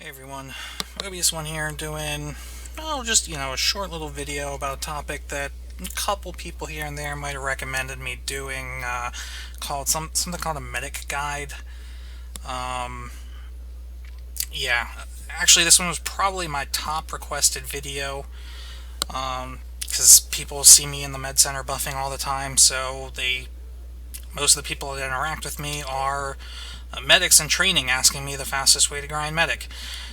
Hey everyone, Mobius One here doing, just, a short little video about a topic that a couple people here and there might have recommended me doing, called something called a medic guide. Um, yeah, actually this one was probably my top requested video, because people see me in the med center buffing all the time, so most of the people that interact with me are medics in training asking me the fastest way to grind medic.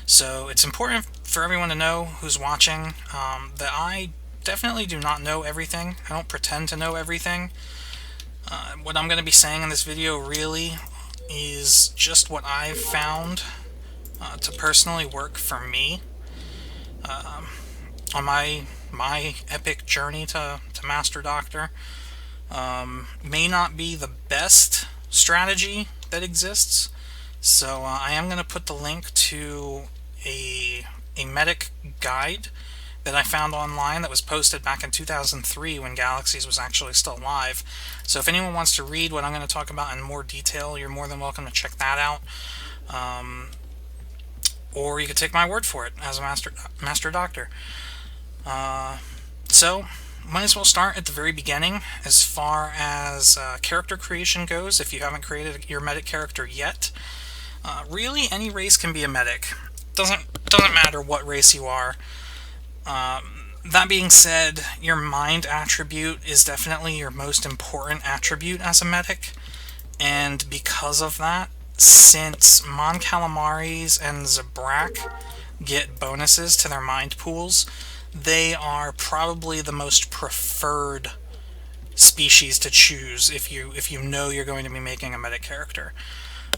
So it's important for everyone to know who's watching that I definitely do not know everything. I don't pretend to know everything. What I'm going to be saying in this video really is just what I've found to personally work for me on my epic journey to Master Doctor. May not be the best strategy that exists, so I am going to put the link to a medic guide that I found online that was posted back in 2003 when Galaxies was actually still live. So if anyone wants to read what I'm going to talk about in more detail, you're more than welcome to check that out. Or you could take my word for it as a master doctor. So might as well start at the very beginning as far as character creation goes. If you haven't created your medic character yet, really any race can be a medic. Doesn't matter what race you are. That being said, your mind attribute is definitely your most important attribute as a medic, and because of that, since Mon Calamaris and Zabrak get bonuses to their mind pools, they are probably the most preferred species to choose if you know you're going to be making a medic character.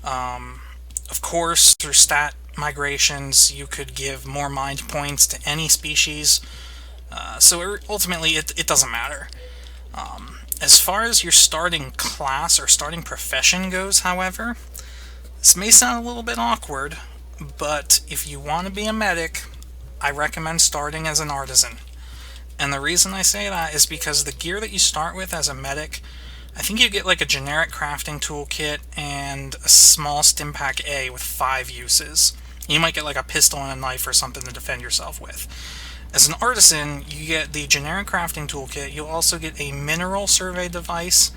Of course, through stat migrations, you could give more mind points to any species, so ultimately it doesn't matter. As far as your starting class or starting profession goes, however, this may sound a little bit awkward, but if you want to be a medic, I recommend starting as an artisan. And the reason I say that is because the gear that you start with as a medic, I think you get like a generic crafting toolkit and a small stim pack A with 5 uses. You might get like a pistol and a knife or something to defend yourself with. As an artisan, you get the generic crafting toolkit. You'll also get a mineral survey device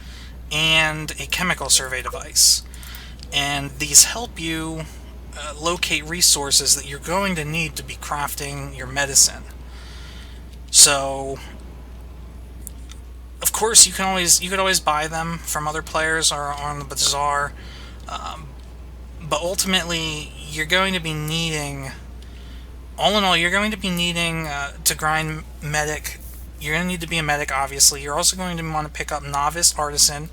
and a chemical survey device. And these help you locate resources that you're going to need to be crafting your medicine. So, of course, you could always buy them from other players or on the bazaar, but ultimately you're going to be needing, all in all, you're going to be needing to grind medic. You're going to need to be a medic, obviously. You're also going to want to pick up novice artisan,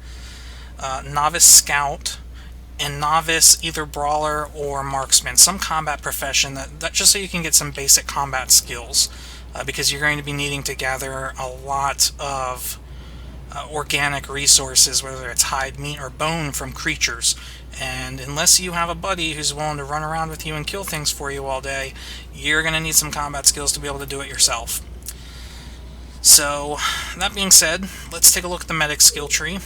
novice scout, and novice either brawler or marksman, some combat profession that just so you can get some basic combat skills, because you're going to be needing to gather a lot of organic resources, whether it's hide, meat, or bone from creatures. And unless you have a buddy who's willing to run around with you and kill things for you all day, you're going to need some combat skills to be able to do it yourself. So, that being said, let's take a look at the medic skill tree.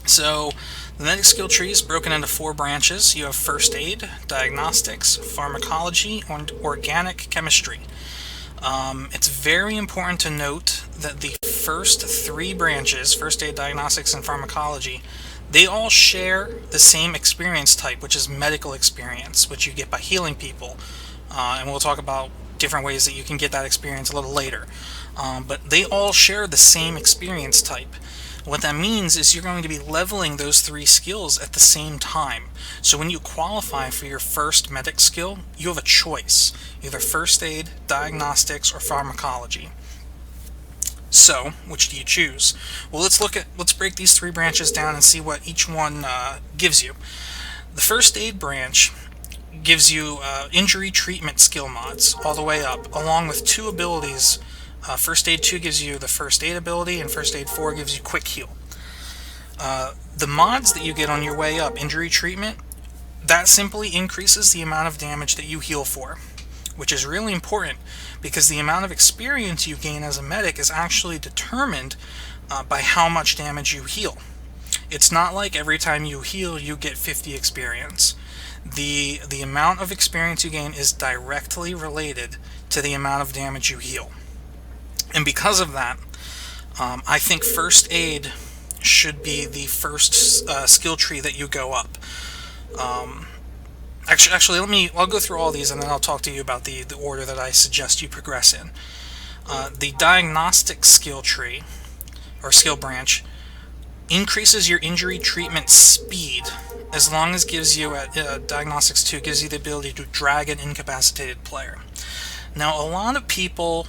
So, the medic skill tree is broken into 4 branches. You have first aid, diagnostics, pharmacology, and organic chemistry. It's very important to note that the first 3 branches, first aid, diagnostics, and pharmacology, they all share the same experience type, which is medical experience, which you get by healing people. And we'll talk about different ways that you can get that experience a little later. But they all share the same experience type. What that means is you're going to be leveling those 3 skills at the same time. So when you qualify for your first medic skill, you have a choice, either first aid, diagnostics, or pharmacology. So, which do you choose? Well, let's break these 3 branches down and see what each one gives you. The first aid branch gives you injury treatment skill mods all the way up, along with 2 abilities. First Aid 2 gives you the First Aid ability, and First Aid 4 gives you Quick Heal. The mods that you get on your way up, Injury Treatment, that simply increases the amount of damage that you heal for, which is really important because the amount of experience you gain as a medic is actually determined by how much damage you heal. It's not like every time you heal you get 50 experience. The amount of experience you gain is directly related to the amount of damage you heal. And because of that, I think first aid should be the first skill tree that you go up. Actually, I'll go through all these and then I'll talk to you about the order that I suggest you progress in. The diagnostic skill tree, or skill branch, increases your injury treatment speed, as long as gives you, Diagnostics 2 gives you the ability to drag an incapacitated player. Now, a lot of people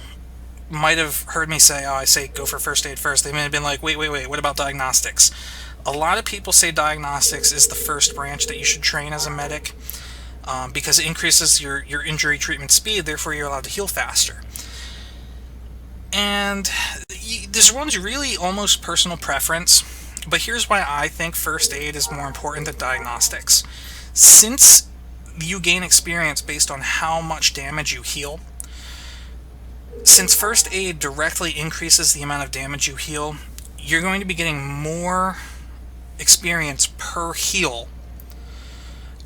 might have heard me say, oh, I say go for first aid first. They may have been like, wait, what about diagnostics? A lot of people say diagnostics is the first branch that you should train as a medic, because it increases your injury treatment speed, therefore you're allowed to heal faster. And this one's really almost personal preference, but here's why I think first aid is more important than diagnostics. Since you gain experience based on how much damage you heal, since first aid directly increases the amount of damage you heal, you're going to be getting more experience per heal,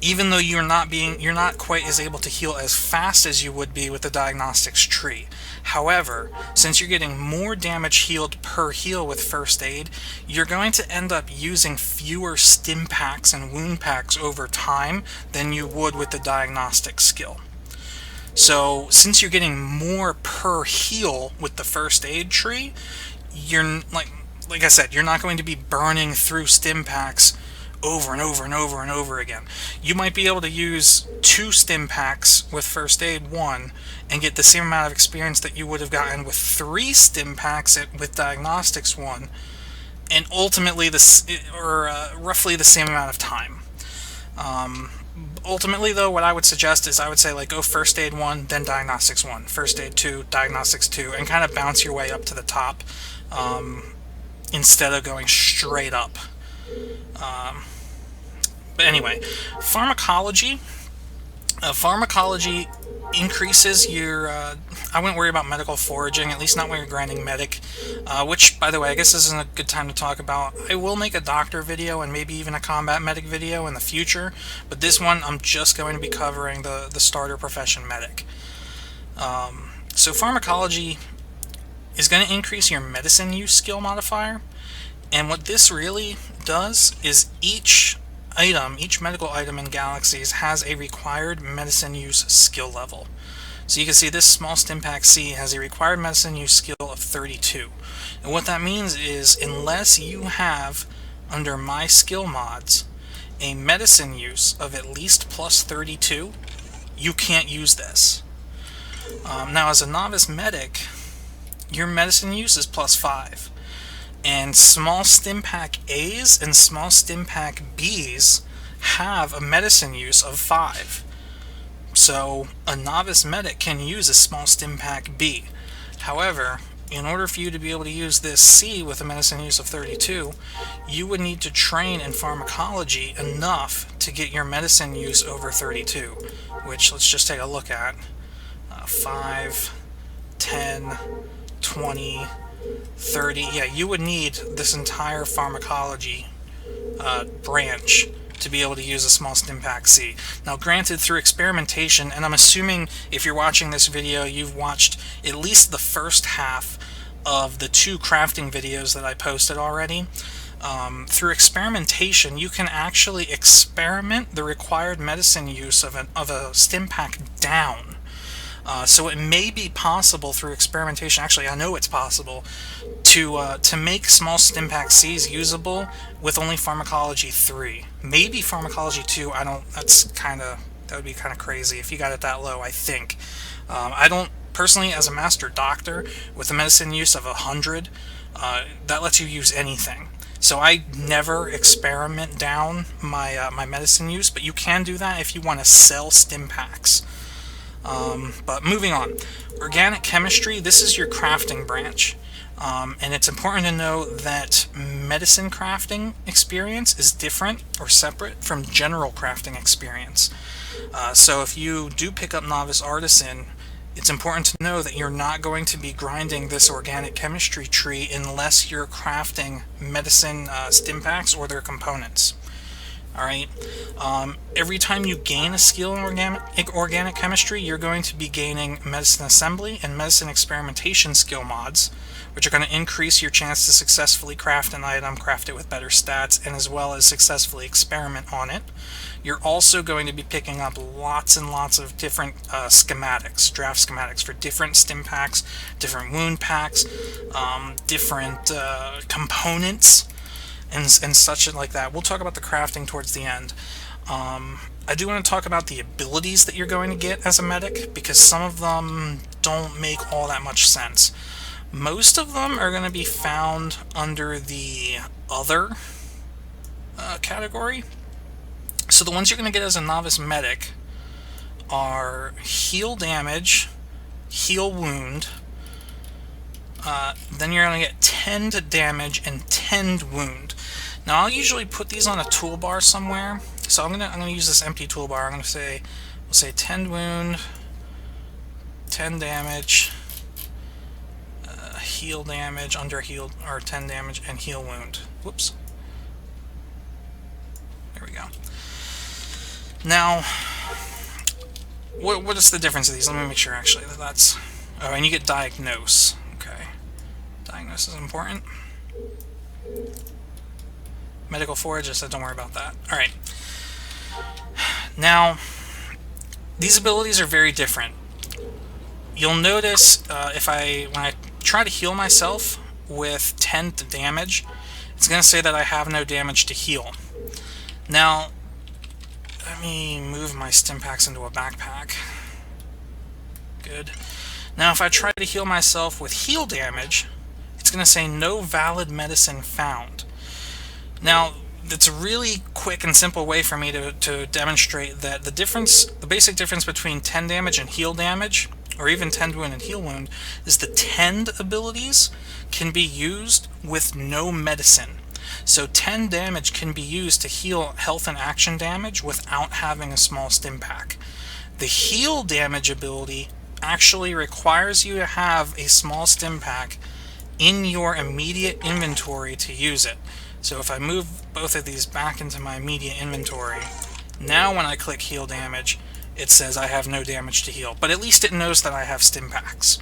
even though you're not quite as able to heal as fast as you would be with the diagnostics tree. However, since you're getting more damage healed per heal with first aid, you're going to end up using fewer stim packs and wound packs over time than you would with the diagnostic skill. So since you're getting more per heal with the first aid tree, you're like I said, you're not going to be burning through stim packs over and over and over and over again. You might be able to use 2 stim packs with first aid 1 and get the same amount of experience that you would have gotten with 3 stim packs with diagnostics 1, and ultimately roughly the same amount of time. Ultimately, though, what I would suggest is I would say, like, go first aid 1, then diagnostics 1, first aid 2, diagnostics 2, and kind of bounce your way up to the top, instead of going straight up. But anyway, pharmacology. Pharmacology increases your... I wouldn't worry about medical foraging, at least not when you're grinding medic, which, by the way, I guess this isn't a good time to talk about. I will make a doctor video and maybe even a combat medic video in the future, but this one I'm just going to be covering the starter profession medic. So pharmacology is going to increase your medicine use skill modifier, and what this really does is each medical item in Galaxies has a required medicine use skill level. So you can see this small Stimpack C has a required medicine use skill of 32. And what that means is, unless you have, under my skill mods, a medicine use of at least plus 32, you can't use this. Now, as a novice medic, your medicine use is plus 5. And small Stimpack A's and small Stimpack B's have a medicine use of 5. So a novice medic can use a small Stimpack B. However, in order for you to be able to use this C with a medicine use of 32, you would need to train in pharmacology enough to get your medicine use over 32, which let's just take a look at. 5, 10, 20... 30, yeah, you would need this entire pharmacology branch to be able to use a small Stimpack C. Now, granted, through experimentation, and I'm assuming if you're watching this video, you've watched at least the first half of the 2 crafting videos that I posted already. Through experimentation, you can actually experiment the required medicine use of a Stimpack down. So it may be possible through experimentation, actually I know it's possible, to make small Stimpack C's usable with only Pharmacology 3. Maybe Pharmacology 2, that would be kind of crazy if you got it that low, I think. I don't, personally, as a Master Doctor, with a medicine use of 100, that lets you use anything. So I never experiment down my medicine use, but you can do that if you want to sell Stimpacks. But moving on, organic chemistry, this is your crafting branch, and it's important to know that medicine crafting experience is different or separate from general crafting experience. So if you do pick up Novice Artisan, it's important to know that you're not going to be grinding this organic chemistry tree unless you're crafting medicine Stimpacks or their components. Alright? Every time you gain a skill in organic chemistry, you're going to be gaining medicine assembly and medicine experimentation skill mods, which are going to increase your chance to successfully craft an item, craft it with better stats, and as well as successfully experiment on it. You're also going to be picking up lots and lots of different schematics, draft schematics for different stim packs, different wound packs, different components, and such like that. We'll talk about the crafting towards the end. I do want to talk about the abilities that you're going to get as a medic, because some of them don't make all that much sense. Most of them are going to be found under the other category. So the ones you're going to get as a novice medic are heal damage, heal wound, then you're going to get tend damage and tend wound. Now I'll usually put these on a toolbar somewhere. So I'm gonna use this empty toolbar. I'm gonna say, we'll say tend wound, tend damage, heal damage, under heal, or tend damage and heal wound. Whoops. There we go. Now, what is the difference of these? Let me make sure actually that that's. Oh, and you get diagnose. Okay, diagnose is important. Medical forage, I said don't worry about that. Alright. Now, these abilities are very different. You'll notice when I try to heal myself with 10 damage, it's going to say that I have no damage to heal. Now, let me move my stim packs into a backpack. Good. Now, if I try to heal myself with heal damage, it's going to say no valid medicine found. Now, it's a really quick and simple way for me to demonstrate that the basic difference between tend damage and heal damage, or even tend wound and heal wound, is the tend abilities can be used with no medicine. So tend damage can be used to heal health and action damage without having a small stim pack. The heal damage ability actually requires you to have a small stim pack in your immediate inventory to use it. So if I move both of these back into my immediate inventory, now when I click heal damage, it says I have no damage to heal. But at least it knows that I have stim packs.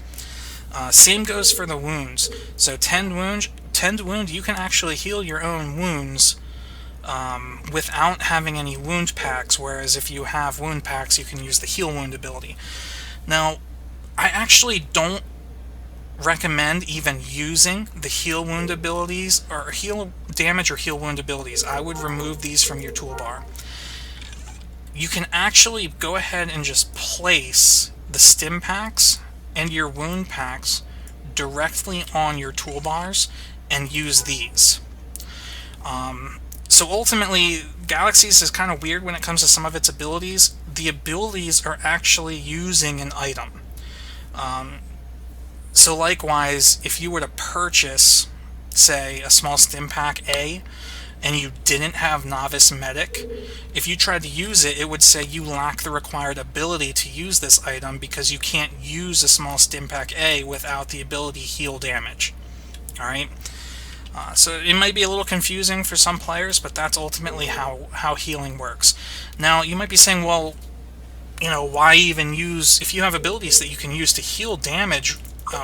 Same goes for the wounds. So tend wound, you can actually heal your own wounds without having any wound packs, whereas if you have wound packs, you can use the heal wound ability. Now, I actually don't recommend even using the heal wound abilities, or heal damage or heal wound abilities. I would remove these from your toolbar. You can actually go ahead and just place the stim packs and your wound packs directly on your toolbars and use these. So ultimately, Galaxies is kind of weird when it comes to some of its abilities. The abilities are actually using an item. So likewise, if you were to purchase, say, a small stim pack A, and you didn't have Novice Medic, if you tried to use it, it would say you lack the required ability to use this item because you can't use a small stim pack A without the ability heal damage. Alright? So it might be a little confusing for some players, but that's ultimately how healing works. Now, you might be saying, well, you know, why even use, if you have abilities that you can use to heal damage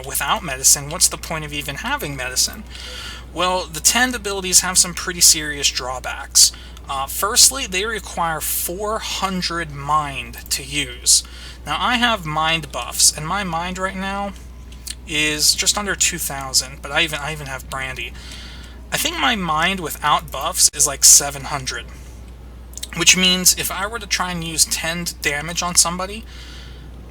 without medicine, what's the point of even having medicine? Well, the tend abilities have some pretty serious drawbacks. Firstly, they require 400 mind to use. Now, I have mind buffs, and my mind right now is just under 2,000, but I even have Brandy. I think my mind without buffs is like 700, which means if I were to try and use tend damage on somebody,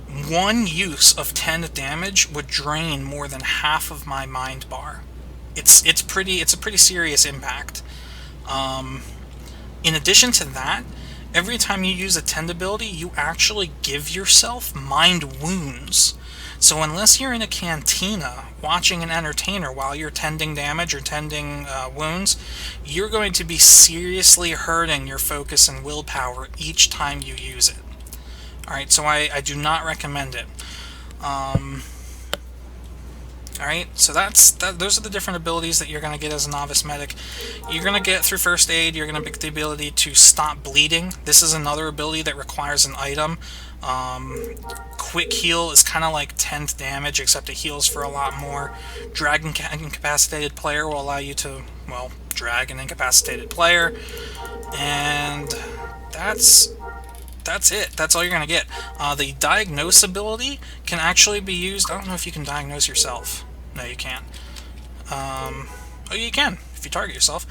one use of tend damage would drain more than half of my mind bar. It's a pretty serious impact. In addition to that, every time you use a tend ability, you actually give yourself mind wounds. So unless you're in a cantina watching an entertainer while you're tending damage or tending wounds, you're going to be seriously hurting your focus and willpower each time you use it. Alright, so I do not recommend it. Alright, so those are the different abilities that you're going to get as a novice medic. You're going to get through first aid, you're going to get the ability to stop bleeding. This is another ability that requires an item. Quick heal is kind of like 10th damage, except it heals for a lot more. Drag incapacitated player will allow you to, well, drag an incapacitated player. And that's it. That's all you're going to get. The diagnose ability can actually be used. I don't know if you can diagnose yourself. No, you can't. Oh, you can, if you target yourself.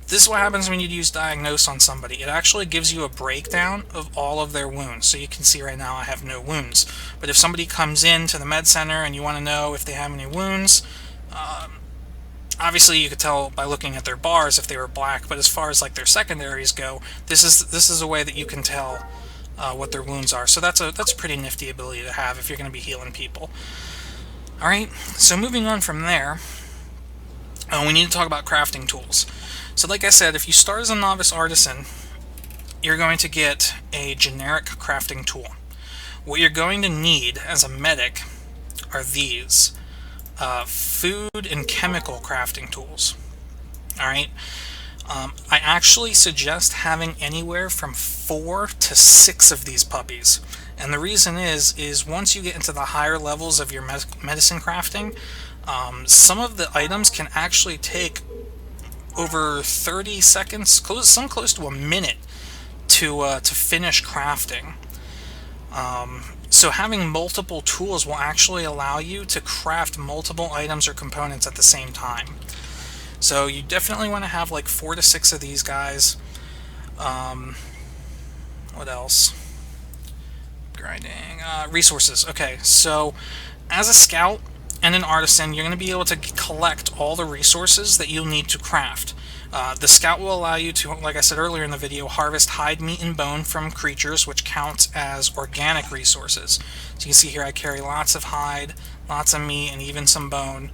This is what happens when you use diagnose on somebody. It actually gives you a breakdown of all of their wounds. So you can see right now I have no wounds. But if somebody comes into the med center and you want to know if they have any wounds, obviously you could tell by looking at their bars if they were black. But as far as like their secondaries go, this is a way that you can tell what their wounds are. So that's a pretty nifty ability to have if you're going to be healing people. Alright, so moving on from there, we need to talk about crafting tools. So like I said, if you start as a novice artisan, you're going to get a generic crafting tool. What you're going to need as a medic are these food and chemical crafting tools. Alright, I actually suggest having anywhere from 4 to 6 of these puppies. And the reason is once you get into the higher levels of your medicine crafting, some of the items can actually take over 30 seconds, some close to a minute, to finish crafting. So having multiple tools will actually allow you to craft multiple items or components at the same time. So you definitely want to have like 4 to 6 of these guys. What else? Grinding. Resources. Okay, so as a scout and an artisan, you're going to be able to collect all the resources that you'll need to craft. The scout will allow you to, like I said earlier in the video, harvest hide, meat, and bone from creatures, which counts as organic resources. So you can see here I carry lots of hide, lots of meat, and even some bone.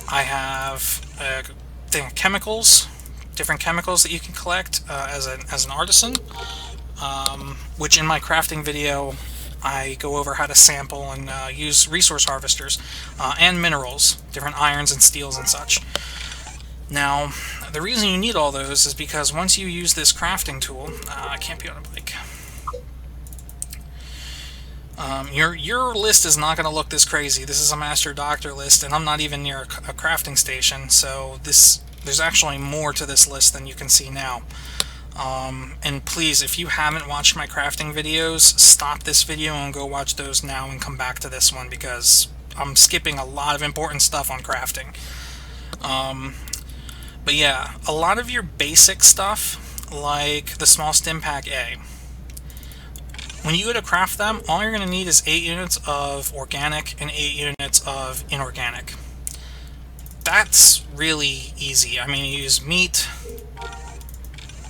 I have thing of chemicals, different chemicals that you can collect as an artisan, which in my crafting video I go over how to sample and use resource harvesters, and minerals, different irons and steels and such. Now, the reason you need all those is because once you use this crafting tool, I can't be on a bike. Your list is not going to look this crazy. This is a Master Doctor list, and I'm not even near a crafting station, so there's actually more to this list than you can see now. And please, if you haven't watched my crafting videos, stop this video and go watch those now and come back to this one, because I'm skipping a lot of important stuff on crafting. But yeah, a lot of your basic stuff, like the small stim pack A, when you go to craft them, all you're going to need is 8 units of organic and 8 units of inorganic. That's really easy. I mean, you use meat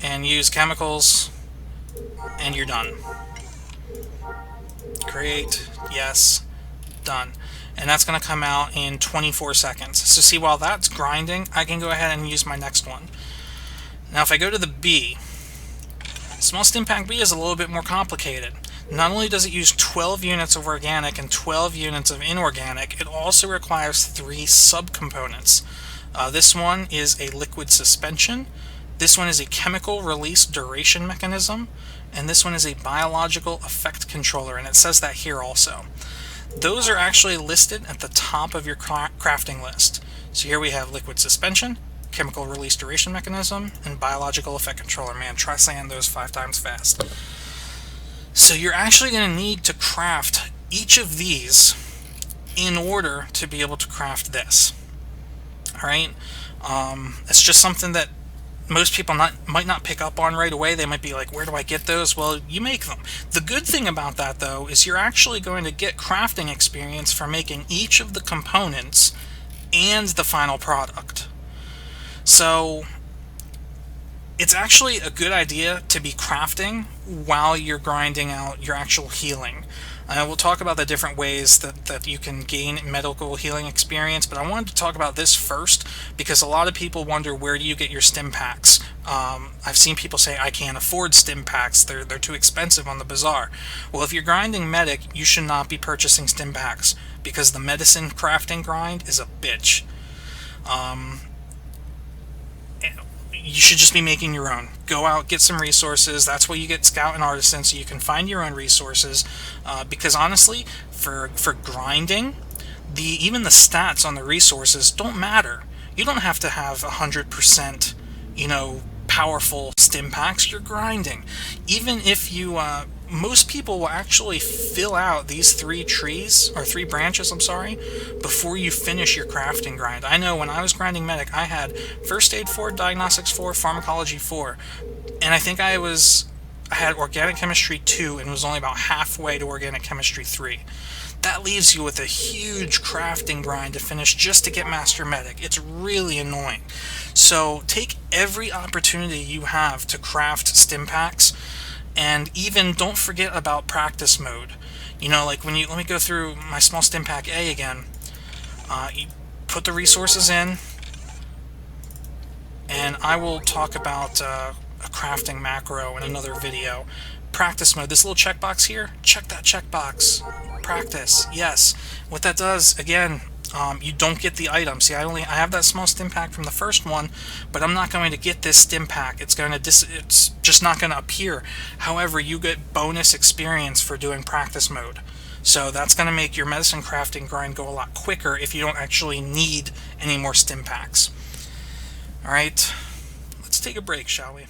and use chemicals, and you're done. Create, yes, done. And that's going to come out in 24 seconds. So see, while that's grinding, I can go ahead and use my next one. Now if I go to the B, Small Stim Pack B is a little bit more complicated. Not only does it use 12 units of organic and 12 units of inorganic, it also requires 3 subcomponents. This one is a liquid suspension, this one is a chemical release duration mechanism, and this one is a biological effect controller, and it says that here also. Those are actually listed at the top of your crafting list. So here we have liquid suspension, chemical release duration mechanism, and biological effect controller. Man, try saying those 5 times fast. So you're actually going to need to craft each of these in order to be able to craft this. Alright? It's just something that most people might not pick up on right away. They might be like, where do I get those? Well, you make them. The good thing about that, though, is you're actually going to get crafting experience for making each of the components and the final product. So it's actually a good idea to be crafting while you're grinding out your actual healing. We'll talk about the different ways that you can gain medical healing experience, but I wanted to talk about this first because a lot of people wonder, where do you get your stim packs? I've seen people say, I can't afford stim packs, they're too expensive on the bazaar. Well, if you're grinding medic, you should not be purchasing stim packs. because the medicine crafting grind is a bitch. You should just be making your own. Go out, get some resources. That's why you get Scout and Artisan, so you can find your own resources. Because honestly, for grinding, even the stats on the resources don't matter. You don't have to have 100%, powerful stim packs. You're grinding. Even if you, most people will actually fill out these 3 trees, or 3 branches, I'm sorry, before you finish your crafting grind. I know when I was grinding Medic, I had First Aid 4, Diagnostics 4, Pharmacology 4, and I think I had Organic Chemistry 2 and was only about halfway to Organic Chemistry 3. That leaves you with a huge crafting grind to finish just to get Master Medic. It's really annoying. So take every opportunity you have to craft stim packs, and even don't forget about practice mode. Like when let me go through my small stim pack A again. You put the resources in, and I will talk about a crafting macro in another video. Practice mode, this little checkbox here, check that checkbox. Practice, yes. What that does, again, you don't get the item. See, I have that small stim pack from the first one, but I'm not going to get this stim pack. It's just not going to appear. However, you get bonus experience for doing practice mode. So that's going to make your medicine crafting grind go a lot quicker if you don't actually need any more stim packs. Alright, let's take a break, shall we?